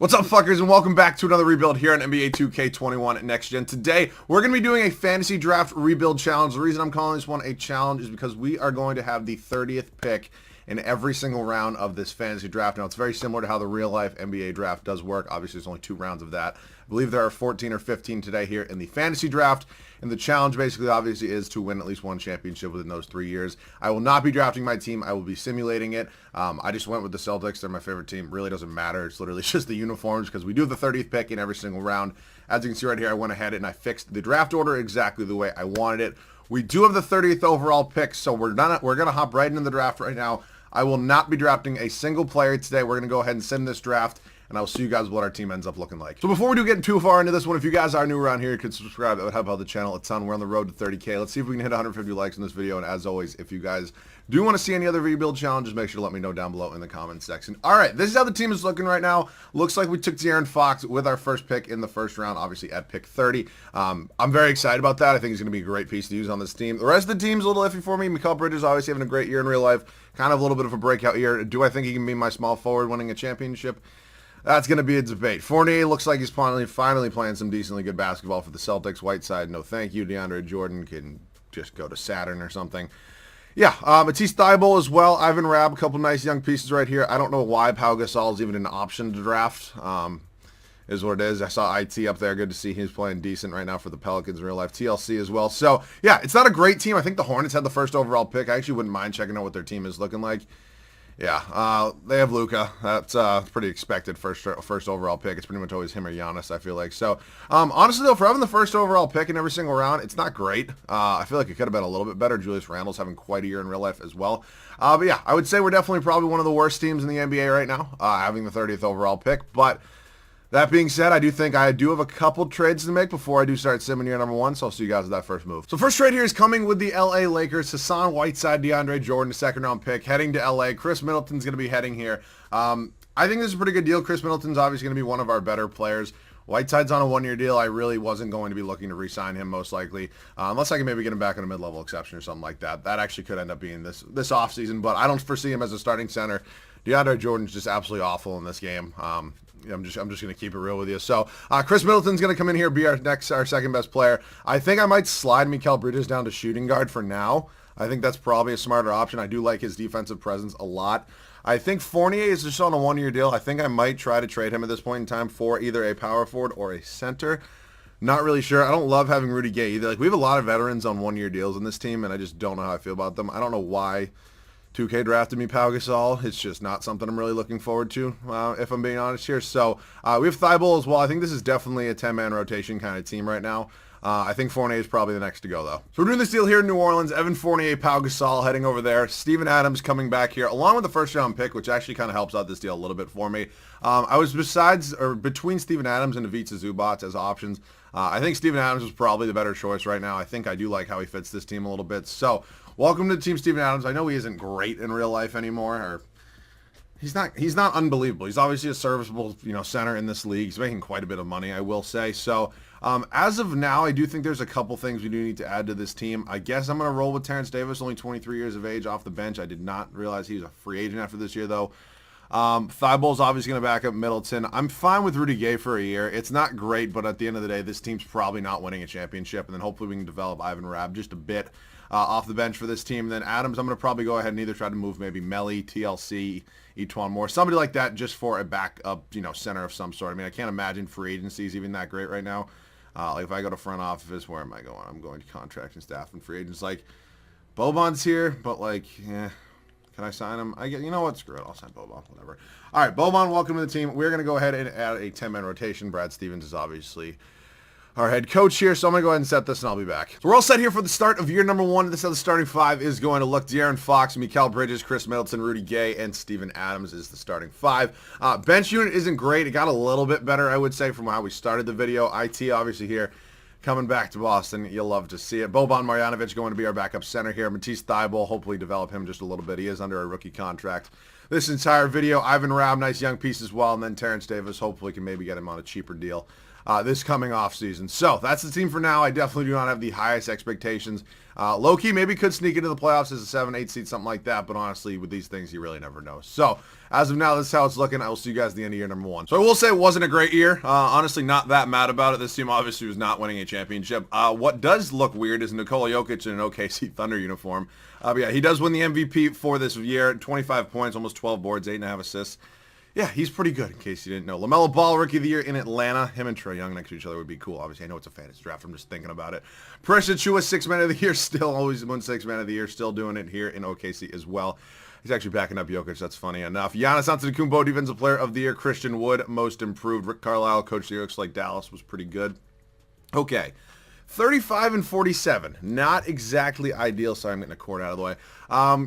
What's up, fuckers, and welcome back to another rebuild here on NBA 2K21 Next Gen. Today, we're going to be doing a fantasy draft rebuild challenge. The reason I'm calling this one a challenge is because we are going to have the 30th pick in every single round of this fantasy draft. Now, it's very similar to how the real-life NBA draft does work. Obviously, there's only 2 rounds of that. I believe there are 14 or 15 today here in the fantasy draft. And the challenge basically obviously is to win at least one championship within those 3 years. I will not be drafting my team. I will be simulating it. I just went with the Celtics. They're my favorite team. Really doesn't matter. It's literally just the uniforms because we do have the 30th pick in every single round. As you can see right here, I went ahead and I fixed the draft order exactly the way I wanted it. We do have the 30th overall pick, so we're going to hop right into the draft right now. I will not be drafting a single player today. We're going to go ahead and send this draft, and I'll see you guys what our team ends up looking like. So before we do get too far into this one, if you guys are new around here, you could subscribe. That would help out the channel a ton. We're on the road to 30K. Let's see if we can hit 150 likes in this video. And as always, if you guys do want to see any other rebuild challenges, make sure to let me know down below in the comments section. All right, this is how the team is looking right now. Looks like we took De'Aaron Fox with our first pick in the first round, obviously at pick 30. I'm very excited about that. I think he's going to be a great piece to use on this team. The rest of the team's a little iffy for me. Mikal Bridges obviously having a great year in real life. Kind of a little bit of a breakout year. Do I think he can be my small forward winning a championship? That's going to be a debate. Fournier looks like he's finally playing some decently good basketball for the Celtics. Whiteside, no thank you. DeAndre Jordan can just go to Saturn or something. Yeah, Matisse Thybulle as well. Ivan Rabb, a couple nice young pieces right here. I don't know why Pau Gasol is even an option to draft. Is what it is. I saw IT up there. Good to see he's playing decent right now for the Pelicans in real life. TLC as well. So, yeah, it's not a great team. I think the Hornets had the first overall pick. I actually wouldn't mind checking out what their team is looking like. Yeah, they have Luka. That's pretty expected first overall pick. It's pretty much always him or Giannis, I feel like. So, honestly, though, for having the first overall pick in every single round, it's not great. I feel like it could have been a little bit better. Julius Randle's having quite a year in real life as well. But, yeah, I would say we're definitely probably one of the worst teams in the NBA right now, having the 30th overall pick. But that being said, I do think I do have a couple trades to make before I do start simming year number 1, so I'll see you guys with that first move. So first trade here is coming with the LA Lakers. Hassan Whiteside, DeAndre Jordan, a second-round pick, heading to LA. Chris Middleton's going to be heading here. I think this is a pretty good deal. Chris Middleton's obviously going to be one of our better players. Whiteside's on a 1-year deal. I really wasn't going to be looking to re-sign him most likely, unless I can maybe get him back on a mid-level exception or something like that. That actually could end up being this offseason, but I don't foresee him as a starting center. DeAndre Jordan's just absolutely awful in this game. I'm just going to keep it real with you. So Chris Middleton's going to come in here, be our second best player. I think I might slide Mikal Bridges down to shooting guard for now. I think that's probably a smarter option. I do like his defensive presence a lot. I think Fournier is just on a 1-year deal. I think I might try to trade him at this point in time for either a power forward or a center. Not really sure. I don't love having Rudy Gay either. Like, we have a lot of veterans on 1-year deals in this team, and I just don't know how I feel about them. I don't know why 2K drafted me Pau Gasol. It's just not something I'm really looking forward to, if I'm being honest here. So we have Thybulle as well. I think this is definitely a 10-man rotation kind of team right now. I think Fournier is probably the next to go, though. So we're doing this deal here in New Orleans. Evan Fournier, Pau Gasol heading over there. Steven Adams coming back here, along with the first-round pick, which actually kind of helps out this deal a little bit for me. I was between Steven Adams and Ivica Zubac as options. I think Steven Adams is probably the better choice right now. I think I do like how he fits this team a little bit. So welcome to the team, Steven Adams. I know he isn't great in real life anymore, or he's not unbelievable. He's obviously a serviceable, center in this league. He's making quite a bit of money, I will say. So as of now, I do think there's a couple things we do need to add to this team. I guess I'm going to roll with Terrence Davis, only 23 years of age, off the bench. I did not realize he was a free agent after this year, though. Thybulle's obviously going to back up Middleton. I'm fine with Rudy Gay for a year. It's not great, but at the end of the day, this team's probably not winning a championship, and then hopefully we can develop Ivan Rabb just a bit off the bench for this team. And then Adams, I'm going to probably go ahead and either try to move maybe Melly, TLC, Etuan Moore, somebody like that, just for a backup, center of some sort. I mean, I can't imagine free agency is even that great right now. Like if I go to front office, where am I going? I'm going to contract and staff and free agents. Like, Boban's here, but like, can I sign him? You know what? Screw it. I'll sign Boban. Whatever. All right, Boban, welcome to the team. We're going to go ahead and add a 10-man rotation. Brad Stevens is obviously our head coach here, so I'm going to go ahead and set this, and I'll be back. So we're all set here for the start of year number 1. This is how the starting 5 is going to look. De'Aaron Fox, Mikal Bridges, Chris Middleton, Rudy Gay, and Steven Adams is the starting 5. Bench unit isn't great. It got a little bit better, I would say, from how we started the video. IT, obviously, here coming back to Boston. You'll love to see it. Boban Marjanovic going to be our backup center here. Matisse Thybulle, hopefully develop him just a little bit. He is under a rookie contract this entire video. Ivan Rabb, nice young piece as well. And then Terrence Davis, hopefully can maybe get him on a cheaper deal. this coming offseason. So that's the team for now. I definitely do not have the highest expectations. Low-key maybe could sneak into the playoffs as a 7-8 seed, something like that. But honestly, with these things, you really never know. So as of now, this is how it's looking. I will see you guys at the end of year number 1. So I will say it wasn't a great year. Honestly, not that mad about it. This team obviously was not winning a championship. What does look weird is Nikola Jokic in an OKC Thunder uniform. But yeah, he does win the MVP for this year. 25 points, almost 12 boards, 8.5 assists. Yeah, he's pretty good, in case you didn't know. LaMelo Ball, Rookie of the Year in Atlanta. Him and Trae Young next to each other would be cool. Obviously, I know it's a fantasy draft. I'm just thinking about it. Precious Achiuwa, 6 Man of the Year. Still always won 6 Man of the Year. Still doing it here in OKC as well. He's actually backing up Jokic. That's funny enough. Giannis Antetokounmpo, Defensive Player of the Year. Christian Wood, Most Improved. Rick Carlisle, Coach of the Year. Looks like Dallas was pretty good. Okay. 35 and 47. Not exactly ideal. Sorry, I'm getting a cord out of the way.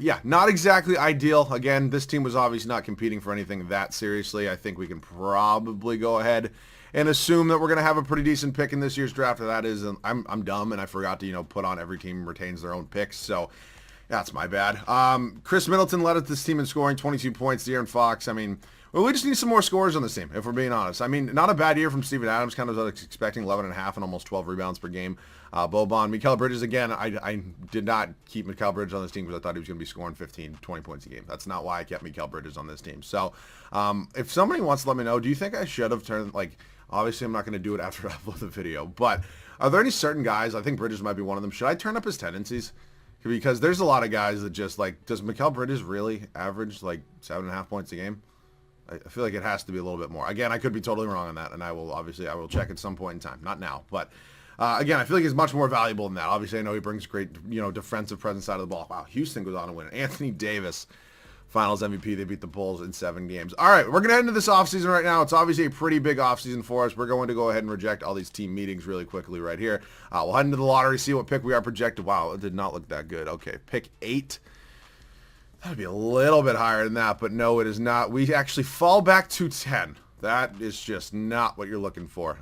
Yeah, not exactly ideal. Again, this team was obviously not competing for anything that seriously. I think we can probably go ahead and assume that we're going to have a pretty decent pick in this year's draft. That is, I'm dumb and I forgot to, put on every team retains their own picks. So that's my bad. Chris Middleton led this team in scoring, 22 points. De'Aaron Fox, well, we just need some more scores on this team, if we're being honest. Not a bad year from Steven Adams, kind of expecting 11.5 and almost 12 rebounds per game. Boban, Mikal Bridges, again, I did not keep Mikal Bridges on this team because I thought he was going to be scoring 15, 20 points a game. That's not why I kept Mikal Bridges on this team. So, if somebody wants to let me know, do you think I should have turned, obviously I'm not going to do it after I upload the video, but are there any certain guys, I think Bridges might be one of them, should I turn up his tendencies? Because there's a lot of guys that just, does Mikal Bridges really average, 7.5 points a game? I feel like it has to be a little bit more. Again, I could be totally wrong on that, and I will check at some point in time. Not now, but again, I feel like he's much more valuable than that. Obviously, I know he brings great, defensive presence out of the ball. Wow, Houston goes on to win it. Anthony Davis, Finals MVP. They beat the Bulls in 7 games. All right, we're going to head into this offseason right now. It's obviously a pretty big offseason for us. We're going to go ahead and reject all these team meetings really quickly right here. We'll head into the lottery, see what pick we are projected. Wow, it did not look that good. Okay, pick 8. That'd be a little bit higher than that, but no, it is not. We actually fall back to 10. That is just not what you're looking for.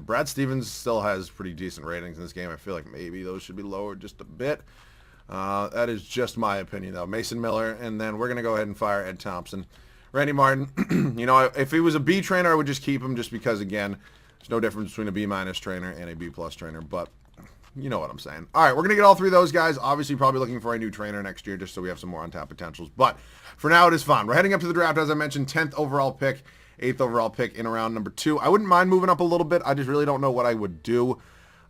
Brad Stevens still has pretty decent ratings in this game. I feel like maybe those should be lowered just a bit. That is just my opinion, though. Mason Miller, and then we're going to go ahead and fire Ed Thompson. Randy Martin, if he was a B trainer, I would just keep him just because, again, there's no difference between a B- trainer and a B+ trainer, but you know what I'm saying. All right, we're going to get all 3 of those guys. Obviously, probably looking for a new trainer next year just so we have some more untapped potentials. But for now, it is fun. We're heading up to the draft, as I mentioned, 10th overall pick, 8th overall pick in round number 2. I wouldn't mind moving up a little bit. I just really don't know what I would do.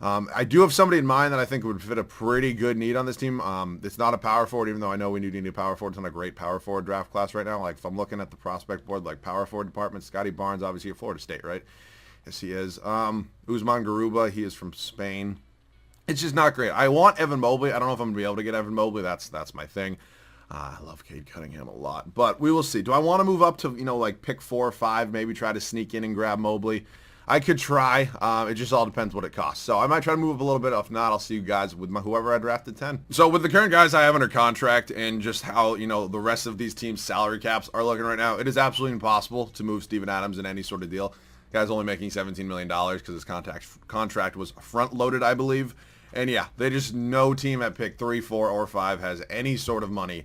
I do have somebody in mind that I think would fit a pretty good need on this team. It's not a power forward, even though I know we need a power forward. It's not a great power forward draft class right now. If I'm looking at the prospect board, power forward department, Scotty Barnes, obviously at Florida State, right? Yes, he is. Usman Garuba, he is from Spain. It's just not great. I want Evan Mobley. I don't know if I'm going to be able to get Evan Mobley. That's my thing. I love Cade Cunningham a lot. But we will see. Do I want to move up to, pick 4 or 5, maybe try to sneak in and grab Mobley? I could try. It just all depends what it costs. So I might try to move up a little bit. If not, I'll see you guys with whoever I drafted 10. So with the current guys I have under contract and just how, the rest of these teams' salary caps are looking right now, it is absolutely impossible to move Steven Adams in any sort of deal. The guy's only making $17 million because his contract was front-loaded, I believe. And yeah, no team at pick 3, 4, or 5 has any sort of money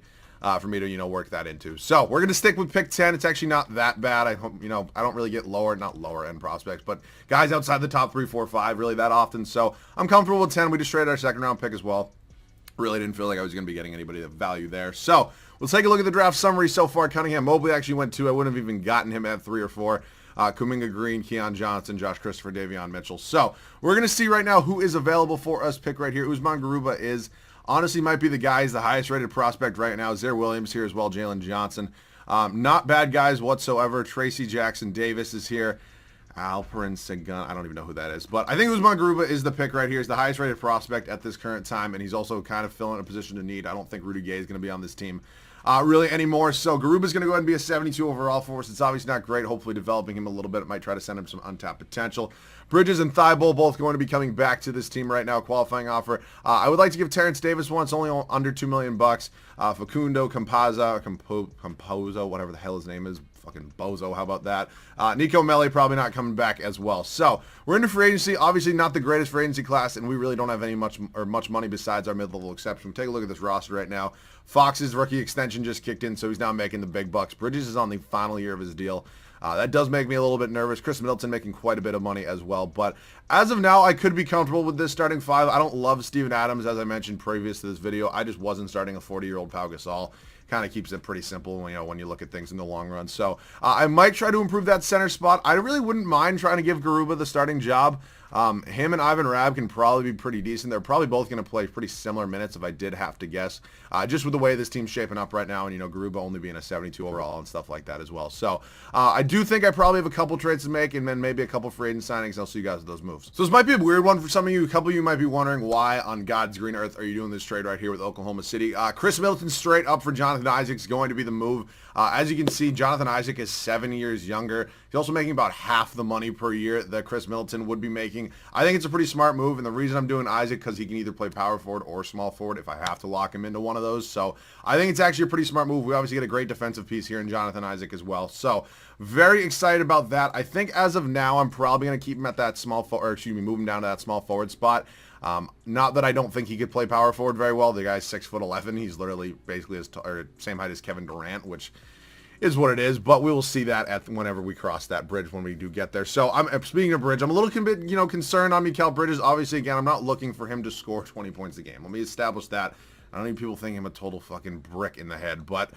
for me to, work that into. So we're going to stick with pick 10. It's actually not that bad. I hope, I don't really get not lower end prospects, but guys outside the top 3, 4, 5 really that often. So I'm comfortable with 10. We just traded our 2nd round pick as well. Really didn't feel like I was going to be getting anybody of value there. So we'll take a look at the draft summary so far. Cunningham Mobley actually went 2. I wouldn't have even gotten him at 3 or 4. Kuminga Green, Keon Johnson, Josh Christopher, Davion Mitchell. So we're going to see right now who is available for us pick right here. Usman Garuba is honestly might be the guy. He's the highest rated prospect right now. Zaire Williams here as well. Jalen Johnson. Not bad guys whatsoever. Tracy Jackson Davis is here. Alperen Sengun. I don't even know who that is. But I think Usman Garuba is the pick right here. He's the highest rated prospect at this current time. And he's also kind of filling a position of need. I don't think Rudy Gay is going to be on this team really anymore. So Garuba's going to go ahead and be a 72 overall for us. It's obviously not great. Hopefully developing him a little bit. It might try to send him some untapped potential. Bridges and Thibault both going to be coming back to this team right now. Qualifying offer. I would like to give Terrence Davis one. It's only under $2 million. Facundo Campozo, whatever the hell his name is. Fucking bozo. How about that? Nico Melli probably not coming back as well. So we're into free agency. Obviously not the greatest free agency class, and we really don't have any much money besides our mid-level exception. Take a look at this roster right now. Fox's rookie extension just kicked in, so he's now making the big bucks. Bridges is on the final year of his deal. That does make me a little bit nervous. Chris Middleton making quite a bit of money as well. But as of now, I could be comfortable with this starting five. I don't love Steven Adams, as I mentioned previous to this video. I just wasn't starting a 40-year-old Pau Gasol. Kind of keeps it pretty simple, when you look at things in the long run. So I might try to improve that center spot. I really wouldn't mind trying to give Garuba the starting job. Him and Ivan Rabb can probably be pretty decent. They're probably both going to play pretty similar minutes if I did have to guess. Just with the way this team's shaping up right now, and Garuba only being a 72 overall and stuff like that as well. So I do think I probably have a couple trades to make, and then maybe a couple free agent signings. I'll see you guys with those moves. So this might be a weird one for some of you. A couple of you might be wondering, why on God's green earth are you doing this trade right here with Oklahoma City? Chris Middleton straight up for Jonathan Isaac is going to be the move. As you can see, Jonathan Isaac is 7 years younger. He's also making about half the money per year that Chris Middleton would be making. I think it's a pretty smart move, and the reason I'm doing Isaac because he can either play power forward or small forward if I have to lock him into one of those. So I think it's actually a pretty smart move. We obviously get a great defensive piece here in Jonathan Isaac as well. So very excited about that. I think as of now, I'm probably going to keep him at that small forward, or excuse me, move him down to that small forward spot. Not that I don't think he could play power forward very well. The guy's 6'11". He's literally basically same height as Kevin Durant, which is what it is, but we will see that whenever we cross that bridge when we do get there. So speaking of bridge, I'm a little bit concerned on Mikal Bridges. Obviously, again, I'm not looking for him to score 20 points a game. Let me establish that. I don't need people thinking I'm a total fucking brick in the head, but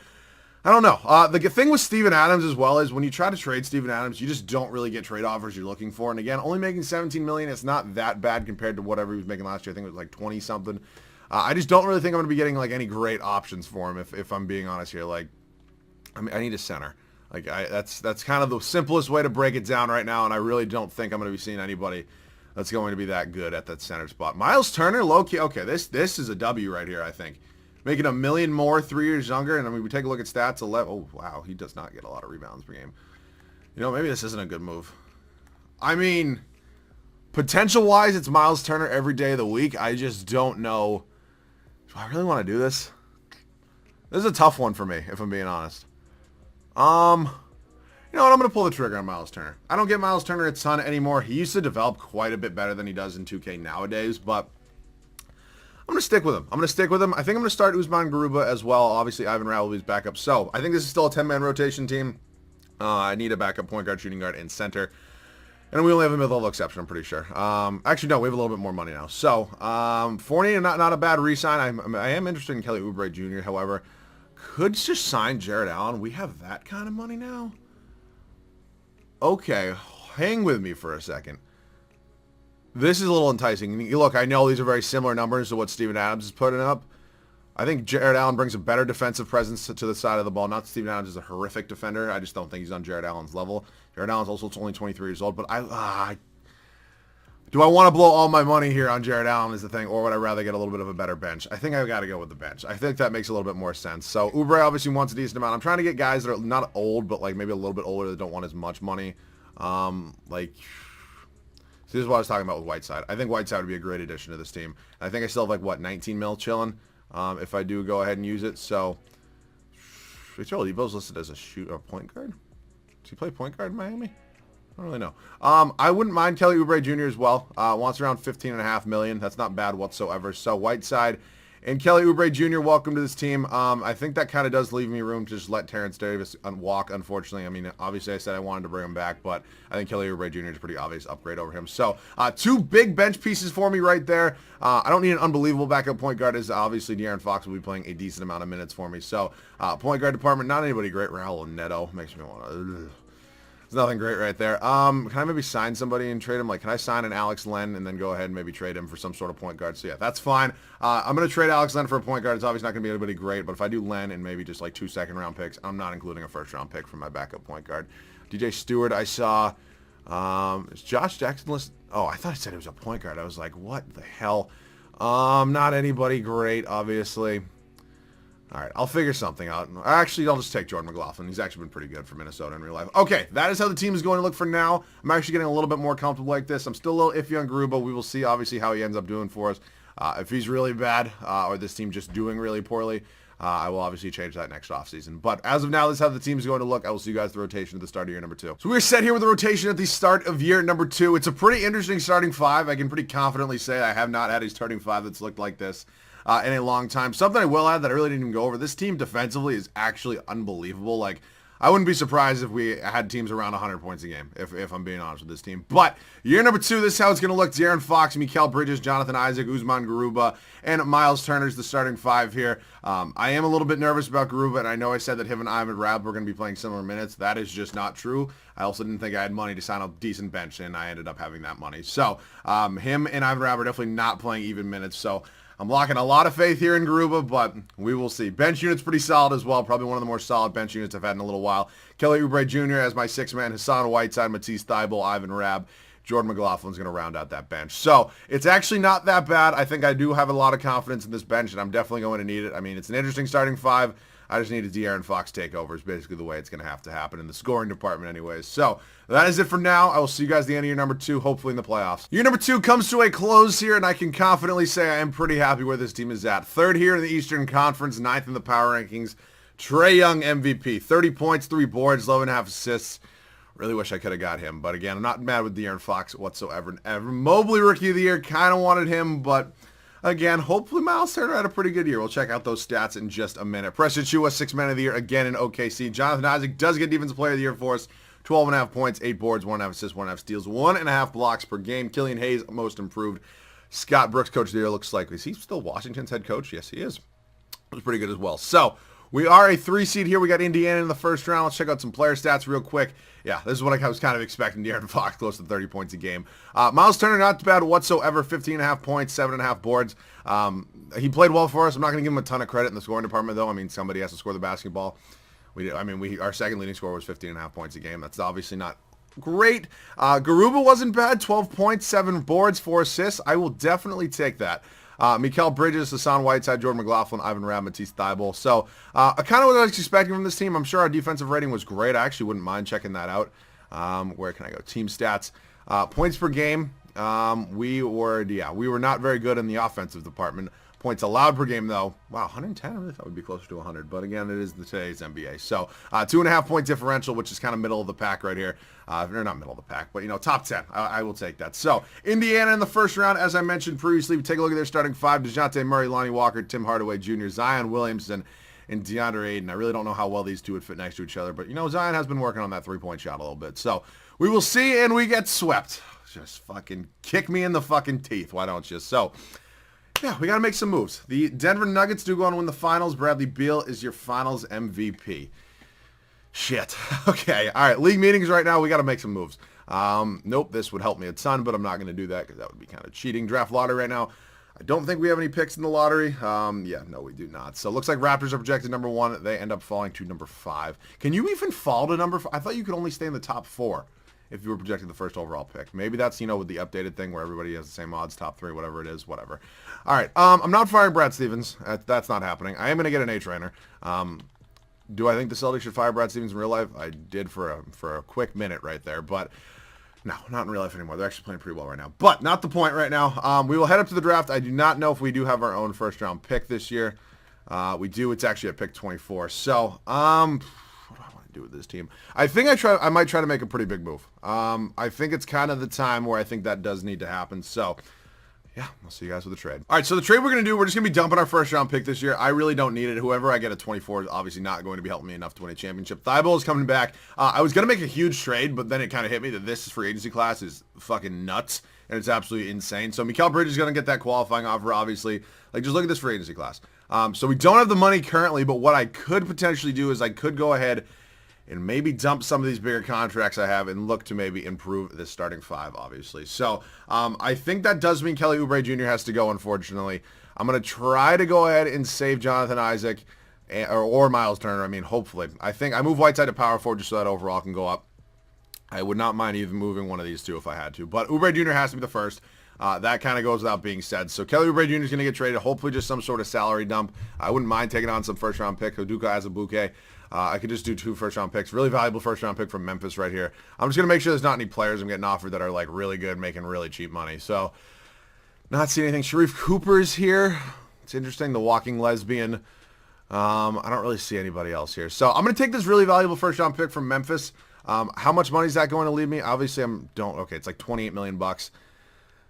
I don't know. The thing with Steven Adams as well is when you try to trade Steven Adams, you just don't really get trade offers you're looking for. And again, only making $17 million, it's not that bad compared to whatever he was making last year. I think it was like 20 something. I just don't really think I'm going to be getting like any great options for him if I'm being honest here. Like, I need a center. Like that's kind of the simplest way to break it down right now, and I really don't think I'm going to be seeing anybody that's going to be that good at that center spot. Miles Turner, low-key, okay, this is a W right here, I think. Making $1 million more, 3 years younger, and I mean, we take a look at stats, 11, oh, wow, he does not get a lot of rebounds per game. Maybe this isn't a good move. I mean, potential-wise, it's Miles Turner every day of the week. I just don't know. Do I really want to do this? This is a tough one for me, if I'm being honest. You know what? I'm going to pull the trigger on Miles Turner. I don't get Miles Turner a ton anymore. He used to develop quite a bit better than he does in 2K nowadays, but I'm going to stick with him. I think I'm going to start Usman Garuba as well. Obviously, Ivan Rabb will be his backup. So I think this is still a 10-man rotation team. I need a backup point guard, shooting guard, and center. And we only have a mid-level exception, I'm pretty sure. Actually, no, we have a little bit more money now. So, Fournier, not a bad re-sign. I am interested in Kelly Oubre Jr., however. Could just sign Jarrett Allen. We have that kind of money now? Okay, hang with me for a second. This is a little enticing. Look, I know these are very similar numbers to what Steven Adams is putting up. I think Jarrett Allen brings a better defensive presence to the side of the ball. Not that Steven Adams is a horrific defender. I just don't think he's on Jarrett Allen's level. Jarrett Allen's also only 23 years old, but do I want to blow all my money here on Jarrett Allen is the thing, or would I rather get a little bit of a better bench? I think I've got to go with the bench. I think that makes a little bit more sense. So Oubre obviously wants a decent amount. I'm trying to get guys that are not old, but like maybe a little bit older that don't want as much money. This is what I was talking about with Whiteside. I think Whiteside would be a great addition to this team. I think I still have like, what, 19 mil chilling if I do go ahead and use it. So, Victor Oladipo's listed as a point guard. Does he play point guard in Miami? I don't really know. I wouldn't mind Kelly Oubre Jr. as well. Wants around $15.5 million. That's not bad whatsoever. So Whiteside and Kelly Oubre Jr., welcome to this team. I think that kind of does leave me room to just let Terrence Davis walk, unfortunately. I mean, obviously I said I wanted to bring him back, but I think Kelly Oubre Jr. is a pretty obvious upgrade over him. So two big bench pieces for me right there. I don't need an unbelievable backup point guard, as obviously De'Aaron Fox will be playing a decent amount of minutes for me. So point guard department, not anybody great. Raul Neto makes me want to... Nothing great right there. Can I maybe sign somebody and trade him? Like, can I sign an Alex Len and then go ahead and maybe trade him for some sort of point guard? So, yeah, that's fine. I'm going to trade Alex Len for a point guard. It's obviously not going to be anybody great, but if I do Len and maybe just like 2 second-round picks, I'm not including a first-round pick for my backup point guard. DJ Stewart, I saw. Is Josh Jackson listed? Oh, I thought I said it was a point guard. I was like, what the hell? Not anybody great, obviously. All right, I'll figure something out. Actually, I'll just take Jordan McLaughlin. He's actually been pretty good for Minnesota in real life. Okay, that is how the team is going to look for now. I'm actually getting a little bit more comfortable like this. I'm still a little iffy on Garuba. We will see, obviously, how he ends up doing for us. If he's really bad or this team just doing really poorly, I will obviously change that next offseason. But as of now, this is how the team is going to look. I will see you guys at the rotation at the start of year number 2. So we're set here with the rotation at the start of year number 2. It's a pretty interesting starting 5. I can pretty confidently say I have not had a starting 5 that's looked like this in a long time. Something I will add that I really didn't even go over. This team defensively is actually unbelievable. Like, I wouldn't be surprised if we had teams around 100 points a game, if I'm being honest with this team. But year number 2, this is how it's going to look. De'Aaron Fox, Mikal Bridges, Jonathan Isaac, Usman Garuba, and Miles Turner's the starting 5 here. I am a little bit nervous about Garuba, and I know I said that him and Ivan Rabb were going to be playing similar minutes. That is just not true. I also didn't think I had money to sign a decent bench, and I ended up having that money. So him and Ivan Rabb are definitely not playing even minutes. So I'm locking a lot of faith here in Garuba, but we will see. Bench unit's pretty solid as well. Probably one of the more solid bench units I've had in a little while. Kelly Oubre Jr. as my 6th man. Hassan Whiteside, Matisse Thybulle, Ivan Rabb. Jordan McLaughlin's going to round out that bench. So it's actually not that bad. I think I do have a lot of confidence in this bench, and I'm definitely going to need it. I mean, it's an interesting starting 5. I just need a De'Aaron Fox takeover is basically the way it's going to happen in the scoring department anyways. So that is it for now. I will see you guys at the end of year number 2, hopefully in the playoffs. Year number 2 comes to a close here, and I can confidently say I am pretty happy where this team is at. 3rd here in the Eastern Conference, 9th in the power rankings. Trae Young MVP, 30 points, 3 boards, 11.5 assists. Really wish I could have got him, but again, I'm not mad with De'Aaron Fox whatsoever. Mobley Rookie of the Year, kind of wanted him, but again, hopefully Miles Turner had a pretty good year. We'll check out those stats in just a minute. Preston Chua, 6th man of the year, again in OKC. Jonathan Isaac does get Defensive Player of the Year for us. 12.5 points, 8 boards, 1.5 assists, 1.5 steals, 1.5 blocks per game. Killian Hayes, most improved. Scott Brooks, Coach of the Year, looks like. Is he still Washington's head coach? Yes, he is. It was pretty good as well. So we are a 3 seed here. We got Indiana in the first round. Let's check out some player stats real quick. Yeah, this is what I was kind of expecting. De'Aaron Fox close to 30 points a game. Miles Turner, not bad whatsoever. 15.5 points, 7.5 boards. He played well for us. I'm not going to give him a ton of credit in the scoring department, though. I mean, somebody has to score the basketball. Our second leading scorer was 15.5 points a game. That's obviously not great. Garuba wasn't bad. 12 points, 7 boards, 4 assists. I will definitely take that. Mikal Bridges, Hassan Whiteside, Jordan McLaughlin, Ivan Rabb, Matisse Thybulle. So kind of what I was expecting from this team. I'm sure our defensive rating was great. I actually wouldn't mind checking that out. Where can I go? Team stats. Points per game. We were not very good in the offensive department. Points allowed per game, though. Wow, 110? I really thought we'd be closer to 100. But again, it is today's NBA. So 2.5 point differential, which is kind of middle of the pack right here. Or not middle of the pack, but, top 10. I will take that. So Indiana in the first round, as I mentioned previously, we take a look at their starting 5. DeJounte Murray, Lonnie Walker, Tim Hardaway Jr., Zion Williamson, and DeAndre Ayton. I really don't know how well these two would fit next to each other. But, Zion has been working on that three-point shot a little bit. So we will see, and we get swept. Just fucking kick me in the fucking teeth. Why don't you? So yeah, we got to make some moves. The Denver Nuggets do go on to win the finals. Bradley Beal is your finals MVP. Shit. Okay. All right. League meetings right now. We got to make some moves. Nope. This would help me a ton, but I'm not going to do that because that would be kind of cheating. Draft lottery right now. I don't think we have any picks in the lottery. Yeah, no, we do not. So it looks like Raptors are projected number 1. They end up falling to number 5. Can you even fall to number 5? I thought you could only stay in the top 4 if you were projected the first overall pick. Maybe that's, with the updated thing where everybody has the same odds, top 3, whatever it is, whatever. All right, I'm not firing Brad Stevens. That's not happening. I am going to get an A-trainer. Do I think the Celtics should fire Brad Stevens in real life? I did for a quick minute right there, but no, not in real life anymore. They're actually playing pretty well right now, but not the point right now. We will head up to the draft. I do not know if we do have our own first-round pick this year. We do. It's actually at pick 24. So, do with this team. I think I might try to make a pretty big move. I think it's kind of the time where I think that does need to happen. So yeah, I'll see you guys with the trade. All right, so the trade we're going to do, we're just going to be dumping our first round pick this year. I really don't need it. Whoever I get at 24 is obviously not going to be helping me enough to win a championship. Thybulle is coming back. I was going to make a huge trade, but then it kind of hit me that this free agency class is fucking nuts, and it's absolutely insane. So Mikal Bridges is going to get that qualifying offer, obviously. Just look at this free agency class. So we don't have the money currently, but what I could potentially do is I could go ahead and maybe dump some of these bigger contracts I have and look to maybe improve this starting 5, obviously. So I think that does mean Kelly Oubre Jr. has to go, unfortunately. I'm going to try to go ahead and save Jonathan Isaac or Miles Turner. I mean, hopefully. I think I move Whiteside to power forward just so that overall can go up. I would not mind even moving one of these two if I had to. But Oubre Jr. has to be the first. That kind of goes without being said. So Kelly Oubre Jr. is going to get traded. Hopefully just some sort of salary dump. I wouldn't mind taking on some first-round pick. Udoka Azubuike. I could just do 2 first-round picks. Really valuable first-round pick from Memphis right here. I'm just going to make sure there's not any players I'm getting offered that are really good, making really cheap money. So not seeing anything. Sharif Cooper's here. It's interesting. The walking lesbian. I don't really see anybody else here. So I'm going to take this really valuable first-round pick from Memphis. How much money is that going to leave me? Obviously, okay, it's like $28 million.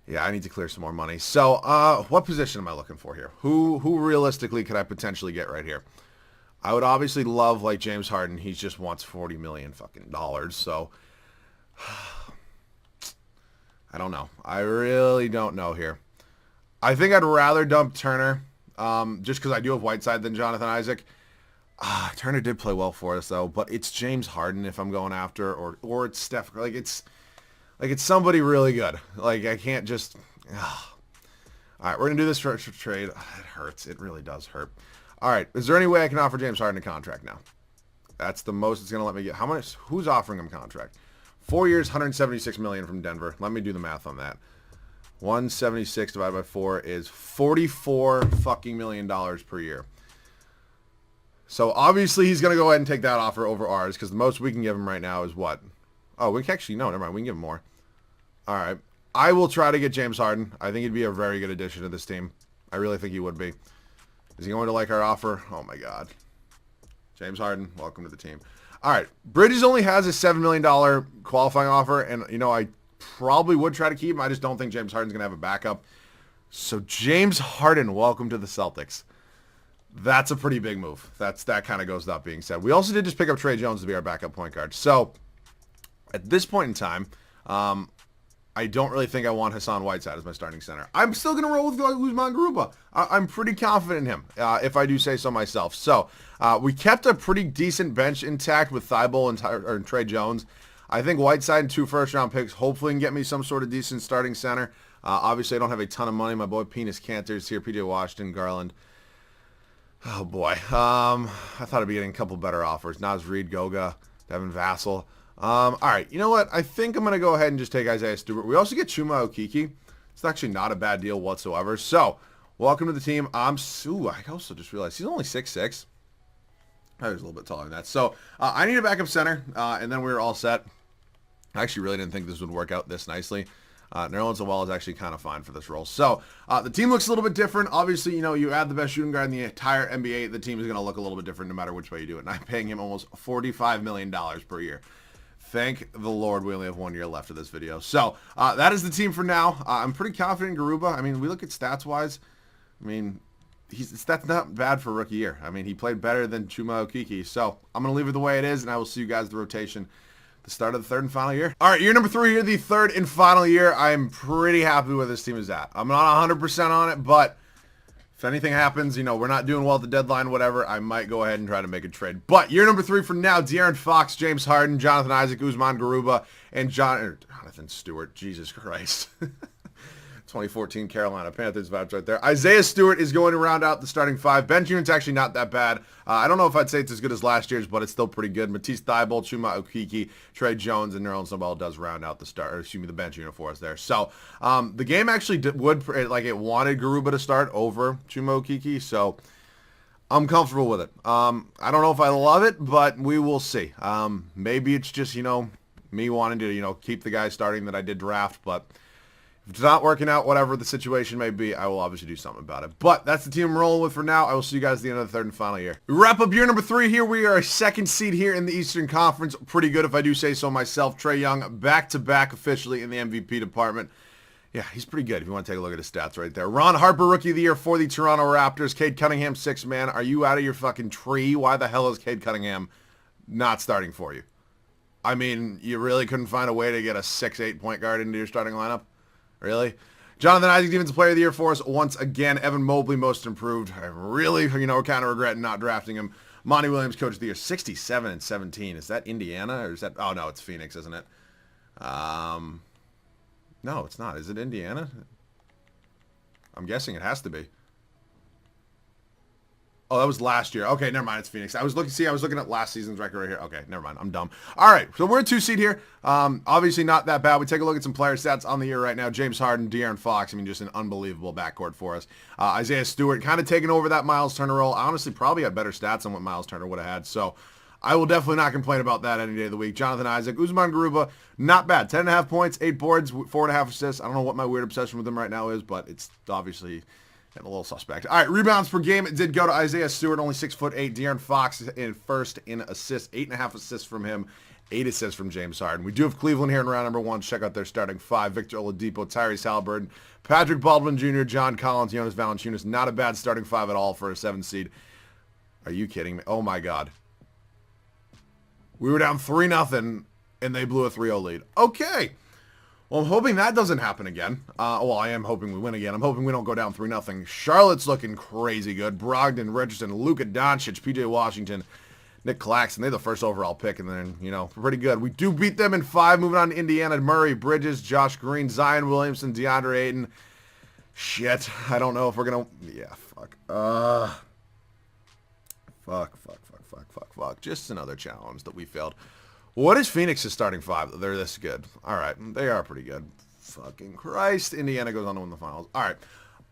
Yeah, I need to clear some more money. So what position am I looking for here? Who realistically could I potentially get right here? I would obviously love like James Harden. He just wants 40 million fucking dollars. So I don't know. I really don't know here. I think I'd rather dump Turner, just because I do have Whiteside than Jonathan Isaac. Turner did play well for us though, but it's James Harden if I'm going after, or it's Steph. Like it's somebody really good. Like I can't just. All right, we're gonna do this for trade. It hurts. It really does hurt. All right, is there any way I can offer James Harden a contract now? That's the most it's gonna let me get. How much? Who's offering him a contract? 4 years, 176 million from Denver. Let me do the math on that. 176 divided by 4 is 44 fucking million dollars per year. So obviously he's gonna go ahead and take that offer over ours because the most we can give him right now is what? Oh, we can actually no, never mind. We can give him more. All right, I will try to get James Harden. I think he'd be a very good addition to this team. I really think he would be. Is he going to like our offer? Oh my God. James Harden, welcome to the team. All right, Bridges only has a $7 million qualifying offer, and you know I probably would try to keep him. I just don't think James Harden's gonna have a backup. So James Harden, welcome to the Celtics. That's a pretty big move. That kind of goes without being said. We also did just pick up Tre Jones to be our backup point guard. So at this point in time, I don't really think I want Hassan Whiteside as my starting center. I'm still going to roll with Usman Garuba. I'm pretty confident in him, if I do say so myself. So we kept a pretty decent bench intact with Thibault and Tre Jones. I think Whiteside and 2 first-round picks hopefully can get me some sort of decent starting center. Obviously, I don't have a ton of money. My boy Penis Cantor's here, P.J. Washington, Garland. Oh, boy. I thought I'd be getting a couple better offers. Naz Reid, Goga, Devin Vassell. All right, you know what? I think I'm going to go ahead and just take Isaiah Stewart. We also get Chuma Okeke. It's actually not a bad deal whatsoever. So, welcome to the team. I also just realized he's only 6'6". I was a little bit taller than that. So, I need a backup center, and then we were all set. I actually really didn't think this would work out this nicely. Nerlens Noel is actually kind of fine for this role. So, the team looks a little bit different. Obviously, you know, you add the best shooting guard in the entire NBA, the team is going to look a little bit different no matter which way you do it. And I'm paying him almost $45 million per year. Thank the Lord we only have 1 year left of this video. So, that is the team for now. I'm pretty confident in Garuba. I mean, we look at stats-wise. I mean, that's not bad for a rookie year. I mean, he played better than Chuma Okeke. So, I'm going to leave it the way it is, and I will see you guys at the rotation. The start of the third and final year. All right, year number 3 here, the third and final year. I'm pretty happy where this team is at. I'm not 100% on it, but if anything happens, you know, we're not doing well at the deadline, whatever, I might go ahead and try to make a trade. But year number 3 for now, De'Aaron Fox, James Harden, Jonathan Isaac, Usman Garuba, and Jonathan Stewart. Jesus Christ. 2014 Carolina Panthers vibes right there. Isaiah Stewart is going to round out the starting 5. Bench unit's actually not that bad. I don't know if I'd say it's as good as last year's, but it's still pretty good. Matisse Thybulle, Chuma Okeke, Tre Jones, and Nerlens Noel does round out the bench unit for us there. So the game actually it wanted Garuba to start over Chuma Okeke, so I'm comfortable with it. I don't know if I love it, but we will see. Maybe it's just, you know, me wanting to, you know, keep the guy starting that I did draft, but if it's not working out, whatever the situation may be, I will obviously do something about it. But that's the team I'm rolling with for now. I will see you guys at the end of the third and final year. We wrap up year number 3 here. We are a 2nd seed here in the Eastern Conference. Pretty good if I do say so myself. Trae Young back-to-back officially in the MVP department. Yeah, he's pretty good if you want to take a look at his stats right there. Ron Harper, Rookie of the Year for the Toronto Raptors. Cade Cunningham, 6th man. Are you out of your fucking tree? Why the hell is Cade Cunningham not starting for you? I mean, you really couldn't find a way to get a 6'8" point guard into your starting lineup? Really? Jonathan Isaac, Defensive Player of the Year for us once again. Evan Mobley, Most Improved. I really, you know, kind of regret not drafting him. Monty Williams, Coach of the Year, 67 and 17. Is that Indiana or is that? Oh no, it's Phoenix, isn't it? No, it's not. Is it Indiana? I'm guessing it has to be. Oh, that was last year. Okay, never mind. It's Phoenix. I was looking at last season's record right here. Okay, never mind. I'm dumb. All right, so we're a 2 seed here. Obviously not that bad. We take a look at some player stats on the year right now. James Harden, De'Aaron Fox. I mean, just an unbelievable backcourt for us. Isaiah Stewart kind of taking over that Miles Turner role. Honestly, probably had better stats than what Miles Turner would have had. So I will definitely not complain about that any day of the week. Jonathan Isaac, Usman Garuba, not bad. 10.5 points, 8 boards, 4.5 assists. I don't know what my weird obsession with him right now is, but it's obviously getting a little suspect. All right, rebounds per game. It did go to Isaiah Stewart, only 6'8". De'Aaron Fox in first in assists, 8.5 assists from him, 8 assists from James Harden. We do have Cleveland here in round number 1. Check out their starting 5. Victor Oladipo, Tyrese Halliburton, Patrick Baldwin Jr., John Collins, Jonas Valanciunas. Not a bad starting 5 at all for a 7 seed. Are you kidding me? Oh my god. We were down 3-0 and they blew a 3-0 lead. Okay. Well, I'm hoping that doesn't happen again. Well, I am hoping we win again. I'm hoping we don't go down 3-0. Charlotte's looking crazy good. Brogdon, Richardson, Luka Doncic, PJ Washington, Nick Claxton. They're the first overall pick, and then, you know, pretty good. We do beat them in 5. Moving on to Indiana. Murray, Bridges, Josh Green, Zion Williamson, DeAndre Ayton. Shit. I don't know if we're going to... Yeah, fuck. Fuck. Just another challenge that we failed. What is Phoenix's starting 5? They're this good. All right. They are pretty good. Fucking Christ. Indiana goes on to win the finals. All right.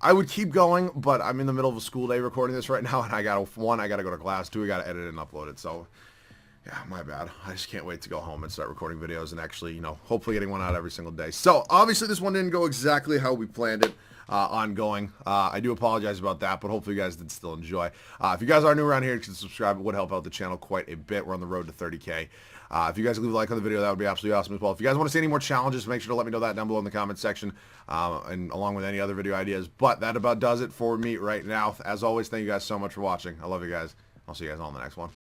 I would keep going, but I'm in the middle of a school day recording this right now, and I got to go to class. 2, I got to edit it and upload it. So, yeah, my bad. I just can't wait to go home and start recording videos and actually, you know, hopefully getting one out every single day. So, obviously, this one didn't go exactly how we planned it. Ongoing. I do apologize about that, but hopefully you guys did still enjoy. If you guys are new around here, you can subscribe. It would help out the channel quite a bit. We're on the road to 30K. If you guys leave a like on the video, that would be absolutely awesome as well. If you guys want to see any more challenges, make sure to let me know that down below in the comment section, and along with any other video ideas. But that about does it for me right now. As always, thank you guys so much for watching. I love you guys. I'll see you guys all in the next one.